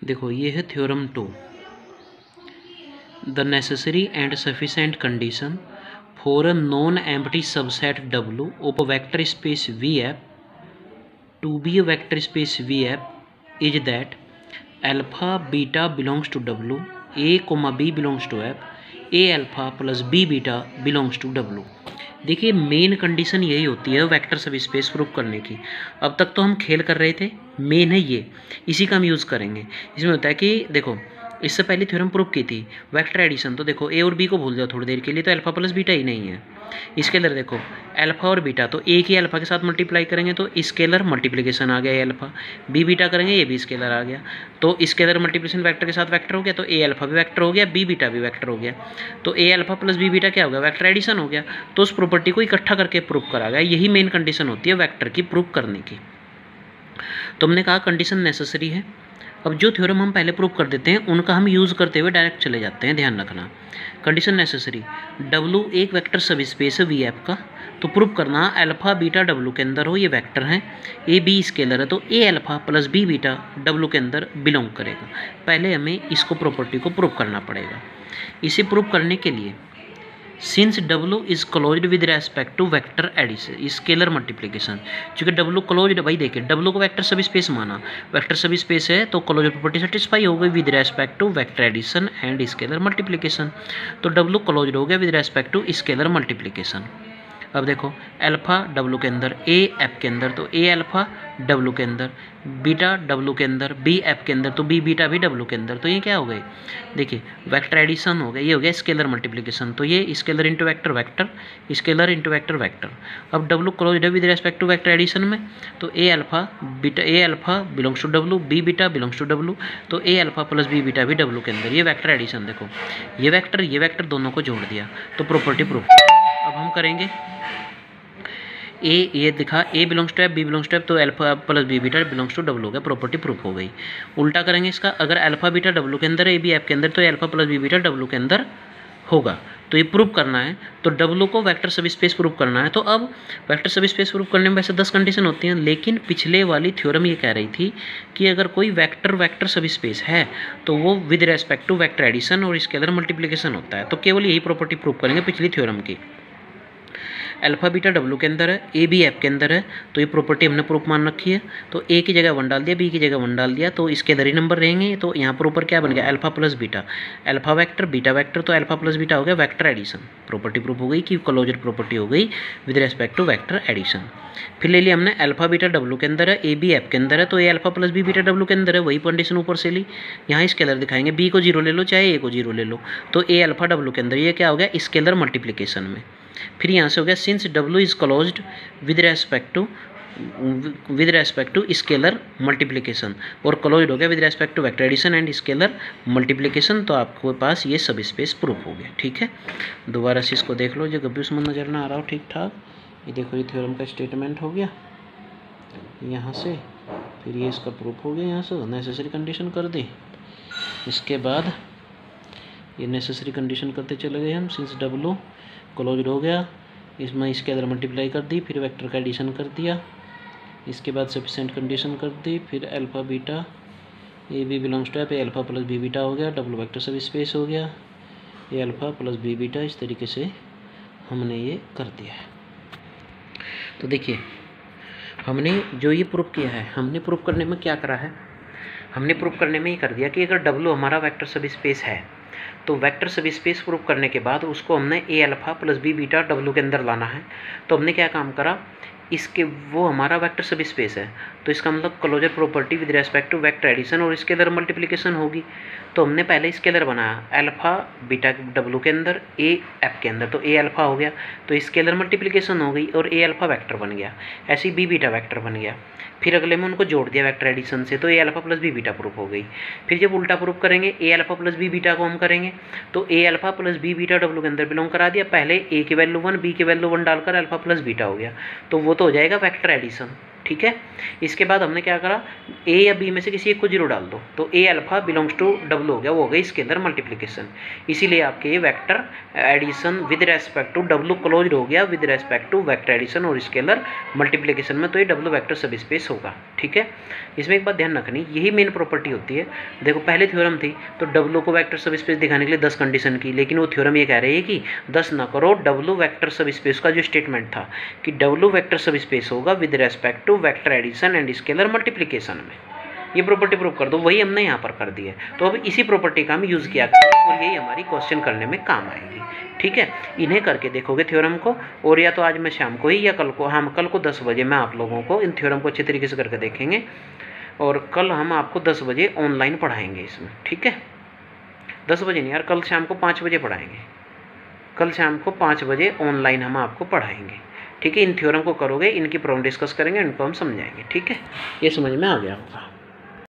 देखो ये है theorem 2, the necessary and sufficient condition for a non empty subset W of a vector space VF to be a vector space VF is that alpha beta belongs to W, A comma B belongs to F, A alpha plus B beta belongs to W। देखिए main condition यही होती है vector सब space proof करने की। अब तक तो हम खेल कर रहे थे, मेन है ये, इसी का हम यूज़ करेंगे। इसमें होता है कि देखो इससे पहले थ्योरम प्रूफ की थी वेक्टर एडिशन, तो देखो ए और बी को भूल जाओ थोड़ी देर के लिए, तो अल्फा प्लस बीटा ही नहीं है। स्केलर देखो अल्फा और बीटा, तो ए की अल्फा के साथ मल्टीप्लाई करेंगे तो स्केलर मल्टीप्लिकेशन आ गया ए अल्फा, बी बीटा करेंगे ये भी स्केलर आ गया, तो स्केलर मल्टीप्लिकेशन वेक्टर के साथ वेक्टर हो गया, तो ए अल्फा भी वेक्टर हो गया, बी बीटा भी वेक्टर हो गया, तो ए अल्फा प्लस बी बीटा क्या हो गया, वेक्टर एडिशन हो गया। तो उस प्रॉपर्टी को इकट्ठा करके प्रूफ करा गया। यही मेन कंडीशन होती है वेक्टर की प्रूफ करने की। तो हमने कहा कंडीशन नेसेसरी है। अब जो थ्योरम हम पहले प्रूव कर देते हैं उनका हम यूज़ करते हुए डायरेक्ट चले जाते हैं, ध्यान रखना। कंडीशन नेसेसरी, W एक वेक्टर सब स्पेस है VF का, तो प्रूव करना अल्फा बीटा W के अंदर हो, ये वेक्टर हैं, A B स्केलर है, तो A alpha plus B beta W के अंदर बिलोंग करेगा। पहले हमें इसको प्रॉपर्टी को प्रूव करना पड़ेगा। इसे प्रूव करने के लिए since W is closed with respect to vector addition scalar multiplication, चूंकि W क्लोज्ड, भाई देखिए W को वेक्टर सब स्पेस माना, वेक्टर सब स्पेस है तो क्लोजर प्रॉपर्टी सेटिस्फाई हो गई with respect to vector addition and scalar multiplication. तो W क्लोज्ड हो गया with respect to scalar multiplication. अब देखो अल्फा W के अंदर, A F के अंदर, तो A अल्फा W के अंदर, बीटा W के अंदर, B F के अंदर, तो B बीटा भी W के अंदर। तो ये क्या हो गए, देखिए वेक्टर एडिशन हो गया, ये हो गया स्केलर मल्टीप्लिकेशन, तो ये scalar into vector vector, scalar into vector vector. अब W क्लोज्ड है with respect to vector addition में, तो A alpha beta, A alpha belongs to W, B beta belongs to W, तो A alpha plus B beta भी W के अंदर। ये vector addition, देखो ये वेक्टर दोनों को जोड़ दिया, तो प्रॉपर्टी प्रूफ। अब हम करेंगे ए, ये दिखा A belongs to F, B belongs to F, तो alpha plus B beta belongs to W हो गया, प्रॉपर्टी प्रूफ हो गई। उल्टा करेंगे इसका, अगर अल्फा बीटा W के अंदर है, A B F के अंदर, तो alpha plus B beta W के अंदर होगा। तो ये प्रूफ करना है, तो W को वेक्टर सब स्पेस प्रूफ करना है। तो अब वेक्टर सब स्पेस प्रूफ करने में वैसे 10 कंडीशन होती हैं, लेकिन पिछले वाली थ्योरम ये कह रही थी कि अगर कोई वेक्टर सब स्पेस है तो वो with respect to vector addition और स्केलर मल्टीप्लिकेशन होता है। तो केवल यही प्रॉपर्टी प्रूफ करेंगे पिछली थ्योरम की। अल्फा बीटा W के अंदर है, A B F के अंदर है, तो ये प्रॉपर्टी हमने प्रूफ मान रखी है। तो A की जगह 1 डाल दिया, B की जगह 1 डाल दिया, तो इसके दरी नंबर रहेंगे। तो यहाँ पर ऊपर क्या बन गया, alpha plus beta, alpha vector beta vector, तो अल्फा प्लस बीटा हो गया वेक्टर एडिशन। प्रॉपर्टी प्रूफ हो गई कि क्लोजर प्रॉपर्टी हो गई with respect to vector addition. फिर ले लिया हमने अल्फा बीटा W के अंदर है, A B F के अंदर है, तो ये alpha plus B beta W के अंदर है, वही कंडीशन ऊपर से ली। यहाँ स्केलर दिखाएंगे, B को 0 ले लो चाहे A को 0 ले लो, तो A अल्फा W के अंदर, ये क्या हो गया स्केलर मल्टीप्लिकेशन में। फिर यहाँ से हो गया since W is closed with respect to scalar multiplication, और क्लोज्ड हो गया with respect to vector addition and scalar multiplication. तो आपके पास ये सब स्पेस प्रूफ हो गया, ठीक है। दोबारा से इसको देख लो, जो कभी उसमें नजर ना आ रहा हो ठीक ठाक। ये देखो ये थ्योरम का स्टेटमेंट हो गया यहाँ से, फिर ये इसका प्रूफ हो गया, यहाँ से नेसेसरी कंडीशन कर दी। इसके बाद ये नेसेसरी कंडीशन करते चले गए हम, सिंस W क्लोज्ड हो गया, इसमें स्केलर मल्टीप्लाई कर दी, फिर वेक्टर का एडिशन कर दिया, इसके बाद सफिशिएंट कंडीशन कर दी, फिर alpha beta A B belongs to F, A alpha plus B beta हो गया, W वेक्टर सब स्पेस हो गया, A alpha plus B beta, इस तरीके से हमने ये कर दिया है। तो देखिए हमने जो ये प्रूफ किया है, हमने प्रूफ करने में क्या करा है, हमने प्रूफ करने में ये कर दिया कि अगर W हमारा वेक्टर सब स्पेस है तो वेक्टर सब स्पेस प्रूफ करने के बाद उसको हमने A alpha plus B beta W के अंदर लाना है। तो हमने क्या काम करा, इसके वो हमारा वेक्टर सब स्पेस है, तो इसका मतलब closure property with respect to vector addition और स्केलर मल्टीप्लिकेशन होगी। तो हमने पहले स्केलर बनाया अल्फा बीटा W के अंदर, A F के अंदर, तो A अल्फा हो गया, तो स्केलर मल्टीप्लिकेशन हो गई और A अल्फा वेक्टर बन गया, ऐसे ही B बीटा वेक्टर बन गया। फिर अगले में उनको जोड़ दिया वेक्टर एडिशन से, तो A alpha plus B beta proof हो गई। फिर जब उल्टा प्रूफ करेंगे A alpha plus B beta को हम करेंगे, तो A alpha plus B beta W के अंदर बिलोंग करा दिया, पहले A की वैल्यू 1 B की वैल्यू 1 डालकर अल्फा प्लस बीटा हो गया, तो वो तो हो जाएगा वेक्टर एडिशन, ठीक है। इसके बाद हमने क्या करा, ए या बी में से किसी एक को जीरो डाल दो, तो ए अल्फा बिलोंग्स टू डब्लू हो गया, वो हो गई स्केलर मल्टीप्लिकेशन। इसीलिए आपके ये vector addition with respect to W closed हो गया with respect to vector addition और स्केलर मल्टीप्लिकेशन में, तो ये डब्लू वेक्टर सब स्पेस होगा। ठीक है, इसमें एक बात ध्यान रखनी, यही मेन प्रॉपर्टी होती है। देखो पहले थ्योरम थी तो डब्लू को वेक्टर सब स्पेस दिखाने के लिए 10 कंडीशन की, लेकिन वो थ्योरम ये कह रही है कि 10 ना करो, डब्लू वेक्टर सब स्पेस का जो स्टेटमेंट था कि डब्लू वेक्टर सब स्पेस होगा with respect to vector addition and scalar multiplication में, ये प्रॉपर्टी प्रूव कर दो, वही हमने यहाँ पर कर दी है। तो अब इसी प्रॉपर्टी का हम यूज़ किया करेंगे और यही हमारी क्वेश्चन करने में काम आएगी। ठीक है, इन्हें करके देखोगे थ्योरम को, और या तो आज मैं शाम को ही या कल को, हम कल को 10 बजे मैं आप लोगों को इन थ्योरम को अच्छी तरीके से करके देखेंगे, और कल हम आपको 10 बजे ऑनलाइन पढ़ाएंगे इसमें। ठीक है, 10 बजे नहीं यार, कल शाम को 5 बजे पढ़ाएंगे, कल शाम को 5 बजे ऑनलाइन हम आपको पढ़ाएंगे। ठीक है, इन थ्योरम को करोगे, इनकी प्रॉब्लम डिस्कस करेंगे, इनको हम समझाएंगे। ठीक है, ये समझ में आ गया होगा।